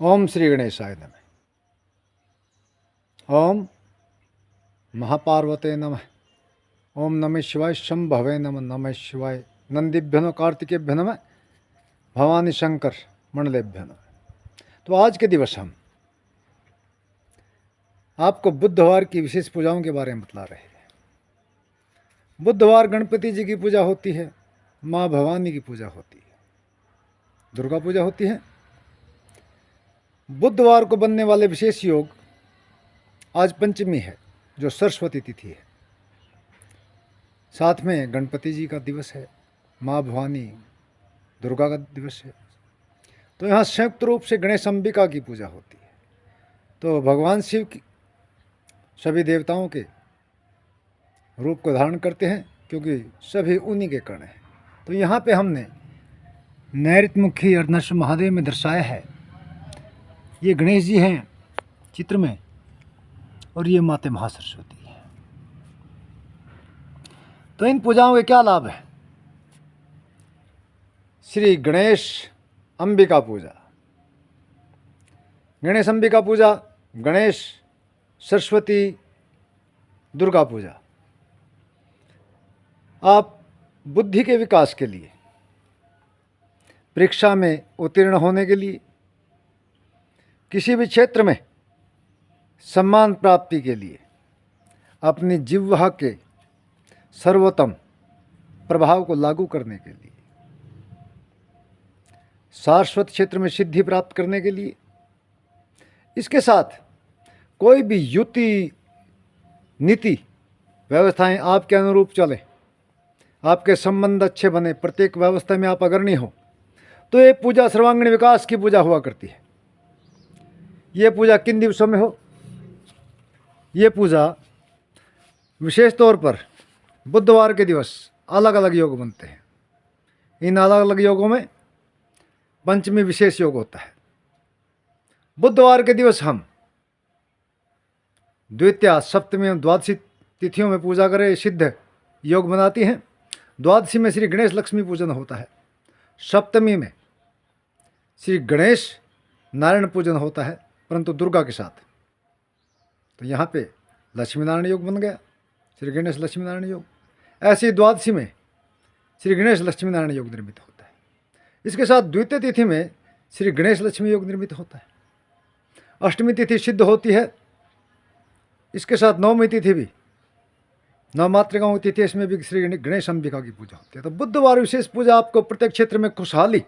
ओम श्री गणेशाय नमः। ओम महापार्वते नमः। ओम नमः शिवाय शंभवे नमः। नमः शिवाय नंदीभ्य नमः। कार्तिकेभ्य नमः। भवानी शंकर मंडलेभ्य नमः। तो आज के दिवस हम आपको बुधवार की विशेष पूजाओं के बारे में बतला रहे हैं। बुधवार गणपति जी की पूजा होती है, माँ भवानी की पूजा होती है, दुर्गा पूजा होती है। बुधवार को बनने वाले विशेष योग, आज पंचमी है जो सरस्वती तिथि है, साथ में गणपति जी का दिवस है, माँ भवानी दुर्गा का दिवस है। तो यहाँ संयुक्त रूप से गणेश अंबिका की पूजा होती है। तो भगवान शिव की सभी देवताओं के रूप को धारण करते हैं, क्योंकि सभी उन्हीं के कण हैं। तो यहाँ पे हमने नैऋत्यमुखी और नरसिंह महादेव में दर्शाया है। ये गणेश जी हैं चित्र में, और ये माते महासरस्वती है। तो इन पूजाओं के क्या लाभ है? श्री गणेश अंबिका पूजा, गणेश अंबिका पूजा, गणेश सरस्वती दुर्गा पूजा आप बुद्धि के विकास के लिए, परीक्षा में उत्तीर्ण होने के लिए, किसी भी क्षेत्र में सम्मान प्राप्ति के लिए, अपनी जिह्वा के सर्वोत्तम प्रभाव को लागू करने के लिए, शाश्वत क्षेत्र में सिद्धि प्राप्त करने के लिए, इसके साथ कोई भी युति नीति व्यवस्थाएं आपके अनुरूप चले, आपके संबंध अच्छे बने, प्रत्येक व्यवस्था में आप अग्रणी हो, तो ये पूजा सर्वांगीण विकास की पूजा हुआ करती है। ये पूजा किन दिवसों में हो? ये पूजा विशेष तौर पर बुधवार के दिवस अलग अलग योग बनते हैं। इन अलग अलग योगों में पंचमी विशेष योग होता है। बुधवार के दिवस हम द्वितीया, सप्तमी एवं द्वादशी तिथियों में पूजा करें, सिद्ध योग बनाती हैं। द्वादशी में श्री गणेश लक्ष्मी पूजन होता है, सप्तमी में श्री गणेश नारायण पूजन होता है, परंतु दुर्गा के साथ। तो यहाँ पे लक्ष्मी नारायण योग बन गया, श्री गणेश लक्ष्मी नारायण योग। ऐसे ही द्वादशी में श्री गणेश लक्ष्मी नारायण योग निर्मित होता है। इसके साथ द्वितीय तिथि में श्री गणेश लक्ष्मी योग निर्मित होता है। अष्टमी तिथि सिद्ध होती है। इसके साथ नवमी तिथि भी, नवमात्रिकाओं की तिथि, इसमें भी श्री गणेश अंबिका की पूजा होती है। तो बुधवार विशेष पूजा आपको प्रत्येक क्षेत्र में खुशहाली,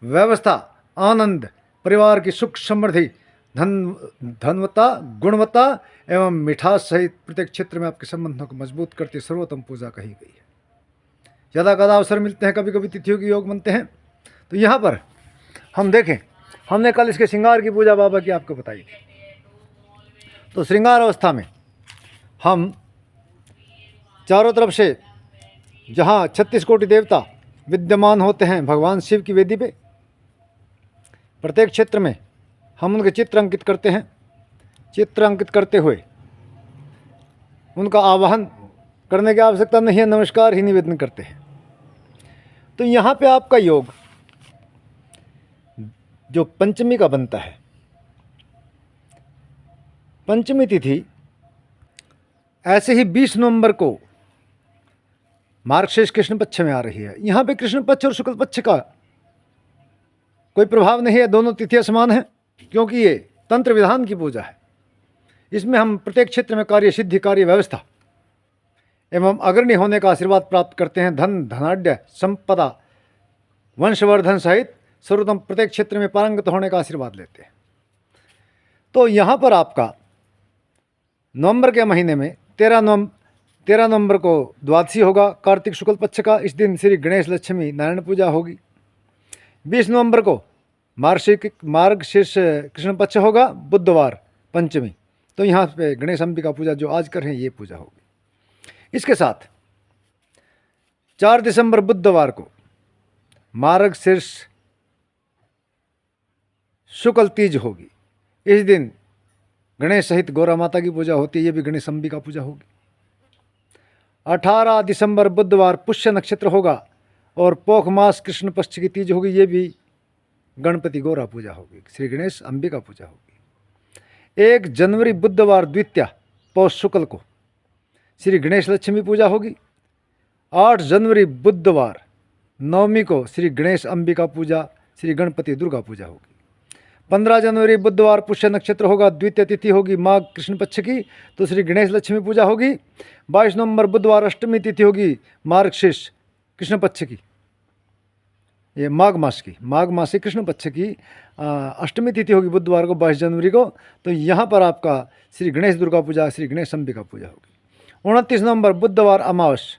व्यवस्था, आनंद, परिवार की सुख समृद्धि, धनवत्ता, गुणवत्ता एवं मिठास सहित प्रत्येक क्षेत्र में आपके संबंधों को मजबूत करती सर्वोत्तम पूजा कही गई है। यदा कदा अवसर मिलते हैं, कभी कभी तिथियों के योग बनते हैं। तो यहाँ पर हम देखें, हमने कल इसके श्रृंगार की पूजा बाबा की आपको बताई थी। तो श्रृंगार अवस्था में हम चारों तरफ से जहाँ 36 कोटि देवता विद्यमान होते हैं भगवान शिव की वेदी पे, प्रत्येक क्षेत्र में हम उनके चित्र अंकित करते हैं। चित्र अंकित करते हुए उनका आवाहन करने की आवश्यकता नहीं है, नमस्कार ही निवेदन करते हैं। तो यहाँ पे आपका योग जो पंचमी का बनता है, पंचमी तिथि ऐसे ही 20 नवंबर को मार्गशीर्ष कृष्ण पक्ष में आ रही है। यहाँ पे कृष्ण पक्ष और शुक्ल पक्ष का कोई प्रभाव नहीं है, दोनों तिथियां समान हैं, क्योंकि ये तंत्र विधान की पूजा है। इसमें हम प्रत्येक क्षेत्र में कार्य सिद्धि, कार्य व्यवस्था एवं अग्रणी होने का आशीर्वाद प्राप्त करते हैं। धन, धनाढ्य, संपदा, वंशवर्धन सहित सर्वोत्तम प्रत्येक क्षेत्र में पारंगत होने का आशीर्वाद लेते हैं। तो यहाँ पर आपका नवंबर के महीने में 13 नवंबर को द्वादशी होगा, कार्तिक शुक्ल पक्ष का। इस दिन श्री गणेश लक्ष्मी नारायण पूजा होगी। 20 नवंबर को मार्गशीर्ष कृष्ण पक्ष होगा, बुधवार पंचमी। तो यहाँ पे गणेश अंबिका पूजा जो आज कर रहे हैं, ये पूजा होगी। इसके साथ 4 दिसंबर बुधवार को मार्गशीर्ष शुक्ल तीज होगी। इस दिन गणेश सहित गौरा माता की पूजा होती है, ये भी गणेश अंबिका पूजा होगी। 18 दिसंबर बुधवार पुष्य नक्षत्र होगा और पोख मास कृष्ण पक्ष की तीज होगी, ये भी गणपति गौरा पूजा होगी, श्री गणेश अंबिका पूजा होगी। 1 जनवरी बुधवार द्वितीया पौष शुक्ल को श्री गणेश लक्ष्मी पूजा होगी। 8 जनवरी बुधवार नवमी को श्री गणेश अंबिका पूजा, श्री गणपति दुर्गा पूजा होगी। 15 जनवरी बुधवार पुष्य नक्षत्र होगा, द्वितीय तिथि होगी माघ कृष्ण पक्ष की, तो श्री गणेश लक्ष्मी पूजा होगी। 22 नवंबर बुधवार अष्टमी तिथि होगी मार्गशीर्ष कृष्ण पक्ष की, ये माघ मास की कृष्ण पक्ष की अष्टमी तिथि होगी बुधवार को 22 जनवरी को, तो यहाँ पर आपका श्री गणेश दुर्गा पूजा, श्री गणेश अंबिका पूजा होगी। 29 नवंबर बुधवार अमावस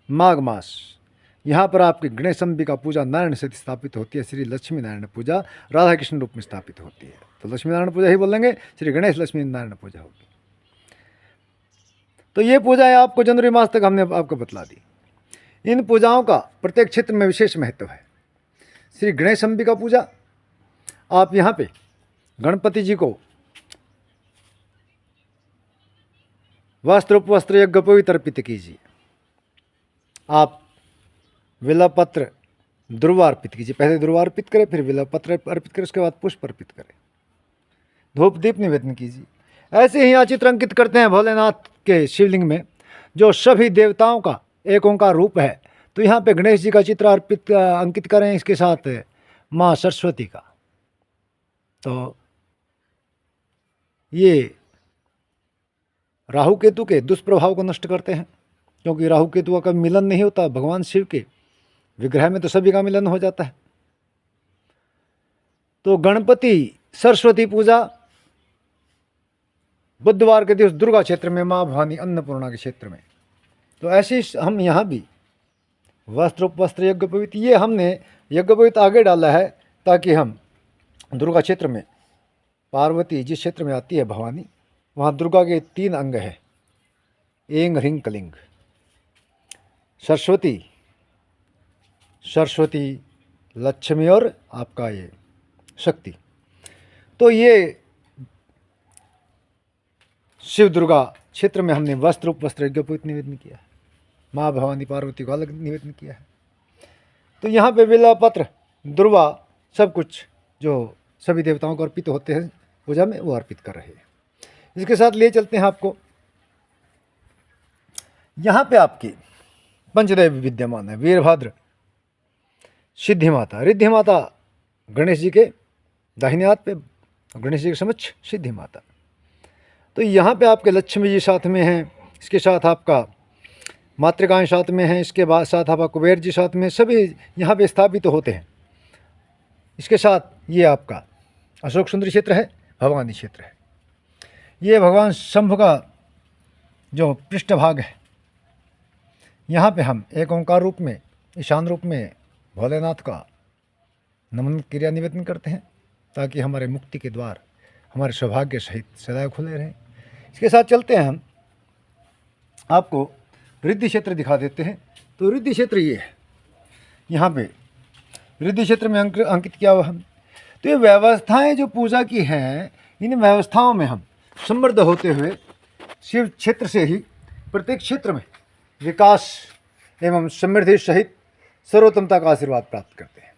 माघ मास, यहाँ पर आपकी गणेश अंबिका पूजा नारायण से स्थापित होती है। श्री लक्ष्मी नारायण पूजा राधा कृष्ण रूप में स्थापित होती है, तो लक्ष्मी नारायण पूजा ही बोलेंगे, श्री गणेश लक्ष्मी नारायण पूजा होगी। तो ये पूजाएं आपको जनवरी मास तक हमने आपको बतला दी। इन पूजाओं का प्रत्येक क्षेत्र में विशेष महत्व है। श्री गणेश अंबिका पूजा, आप यहाँ पे गणपति जी को वस्त्र उपवस्त्र यज्ञ पवित्र अर्पित कीजिए। आप विलपत्र दुर्वा अर्पित कीजिए, पहले दुर्वा अर्पित करें, फिर विलपत्र अर्पित करें, उसके बाद पुष्प अर्पित करें, धूप दीप निवेदन कीजिए। ऐसे ही यहाँ चित्र अंकित करते हैं भोलेनाथ के शिवलिंग में, जो सभी देवताओं का एक ओंकार रूप है। तो यहाँ पे गणेश जी का चित्र अंकित करें, इसके साथ माँ सरस्वती का। तो ये राहु केतु के दुष्प्रभाव को नष्ट करते हैं, क्योंकि राहु केतु का मिलन नहीं होता, भगवान शिव के विग्रह में तो सभी का मिलन हो जाता है। तो गणपति सरस्वती पूजा बुधवार के दिवस दुर्गा क्षेत्र में, माँ भवानी अन्नपूर्णा के क्षेत्र में। तो ऐसे हम यहाँ भी वस्त्र उपवस्त्र यज्ञ पवित्र, ये हमने यज्ञ पवित्र आगे डाला है ताकि हम दुर्गा क्षेत्र में, पार्वती जिस क्षेत्र में आती है भवानी, वहाँ दुर्गा के 3 अंग हैं, एंग ह्रींग कलिंग। सरस्वती लक्ष्मी और आपका ये शक्ति। तो ये शिव दुर्गा क्षेत्र में हमने वस्त्र उपवस्त्र यज्ञ पवित्र निवेदन किया है, माँ भवानी पार्वती को अलग निवेदन किया है। तो यहाँ पे बेलपत्र दुर्वा सब कुछ जो सभी देवताओं को अर्पित होते हैं पूजा में, वो अर्पित कर रहे हैं। इसके साथ ले चलते हैं आपको, यहाँ पे आपकी पंचदेव विद्यमान है, वीरभद्र, सिद्धि माता, रिद्धि माता गणेश जी के दाहिने हाथ पे, गणेश जी के समक्ष सिद्धि माता। तो यहाँ पे आपके लक्ष्मी जी साथ में हैं, इसके साथ आपका मातृकाएँ साथ में हैं, इसके बाद साथ आपका कुबेर जी साथ में, सभी यहाँ पे स्थापित होते हैं। इसके साथ ये आपका अशोक सुंदरी क्षेत्र है, भवानी क्षेत्र है। ये भगवान शंभु का जो पृष्ठभाग है, यहाँ पे हम एक ओंकार रूप में, ईशान रूप में भोलेनाथ का नमन क्रिया निवेदन करते हैं, ताकि हमारे मुक्ति के द्वार हमारे सौभाग्य सहित सदैव खुले रहें। इसके साथ चलते हैं हम, आपको रिद्धि क्षेत्र दिखा देते हैं। तो रिद्धि क्षेत्र ये है, यहाँ पे रिद्धि क्षेत्र में अंकित किया हुआ हम। तो ये व्यवस्थाएं जो पूजा की हैं, इन व्यवस्थाओं में हम समृद्ध होते हुए शिव क्षेत्र से ही प्रत्येक क्षेत्र में विकास एवं समृद्धि सहित सर्वोत्तमता का आशीर्वाद प्राप्त करते हैं।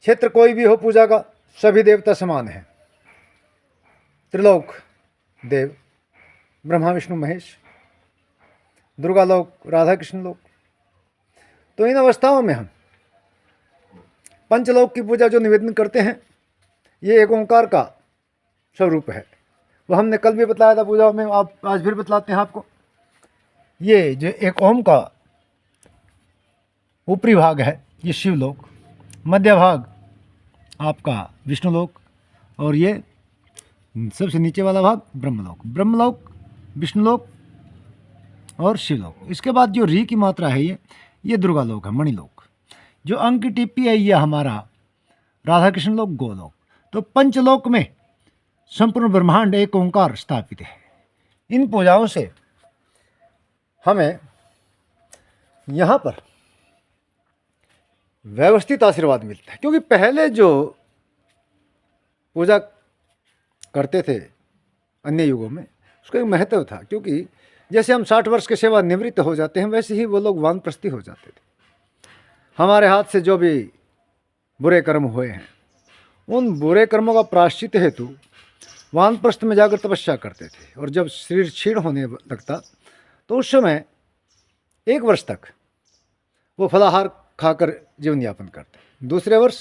क्षेत्र कोई भी हो पूजा का, सभी देवता समान हैं। त्रिलोक देव ब्रह्मा विष्णु महेश, दुर्गा लोक, राधा कृष्ण लोक। तो इन अवस्थाओं में हम पंचलोक की पूजा जो निवेदन करते हैं, ये एक ओंकार का स्वरूप है। वो हमने कल भी बताया था पूजा में, आप आज फिर बतलाते हैं आपको। ये जो एक ओम का ऊपरी भाग है, ये शिवलोक, मध्य भाग आपका विष्णुलोक, और ये सबसे नीचे वाला भाग ब्रह्मलोक, विष्णुलोक और शिवलोक। इसके बाद जो री की मात्रा है, ये दुर्गा लोक है, मणिलोक। जो अंक की टिप्पी है, ये हमारा राधा कृष्ण लोक, गोलोक। तो पंचलोक में संपूर्ण ब्रह्मांड एक ओंकार स्थापित है। इन पूजाओं से हमें यहाँ पर व्यवस्थित आशीर्वाद मिलता है, क्योंकि पहले जो पूजा करते थे अन्य युगों में, उसका एक महत्व था। क्योंकि जैसे हम 60 वर्ष के सेवा निवृत्त हो जाते हैं, वैसे ही वो लोग वानप्रस्थी हो जाते थे। हमारे हाथ से जो भी बुरे कर्म हुए हैं, उन बुरे कर्मों का प्रायश्चित हेतु वानप्रस्थ में जाकर तपस्या करते थे। और जब शरीर क्षीण होने लगता तो उस समय 1 वर्ष तक वो फलाहार खाकर जीवन यापन करते। दूसरे वर्ष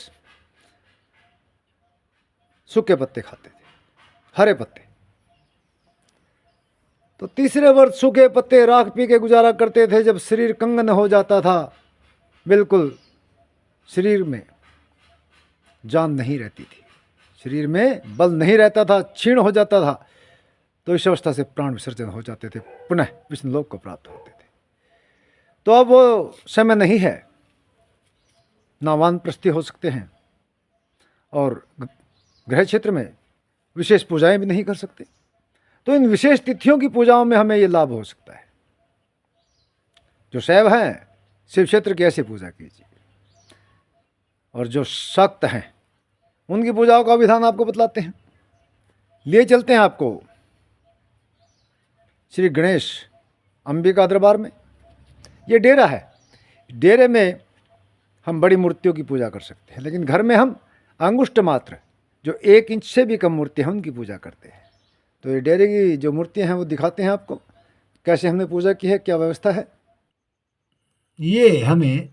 सूखे पत्ते खाते थे, हरे पत्ते। तो तीसरे वर्ष सूखे पत्ते राख पी के गुजारा करते थे। जब शरीर कंगन हो जाता था, बिल्कुल शरीर में जान नहीं रहती थी, शरीर में बल नहीं रहता था, क्षीण हो जाता था, तो इस अवस्था से प्राण विसर्जन हो जाते थे, पुनः विष्णुलोक को प्राप्त होते थे। तो अब वो समय नहीं है, ना वानप्रस्थी हो सकते हैं और गृह क्षेत्र में विशेष पूजाएं भी नहीं कर सकते। तो इन विशेष तिथियों की पूजाओं में हमें ये लाभ हो सकता है। जो शैव हैं, शिव क्षेत्र की ऐसी पूजा कीजिए, और जो शाक्त हैं उनकी पूजाओं का विधान आपको बतलाते हैं। लिए चलते हैं आपको श्री गणेश अंबिका दरबार में। ये डेरा है, डेरे में हम बड़ी मूर्तियों की पूजा कर सकते हैं, लेकिन घर में हम अंगुष्ठ मात्र जो 1 इंच से भी कम मूर्ति हैं उनकी पूजा करते हैं। तो ये डेरे की जो मूर्तियां हैं वो दिखाते हैं आपको कैसे हमने पूजा की है, क्या व्यवस्था है। ये हमें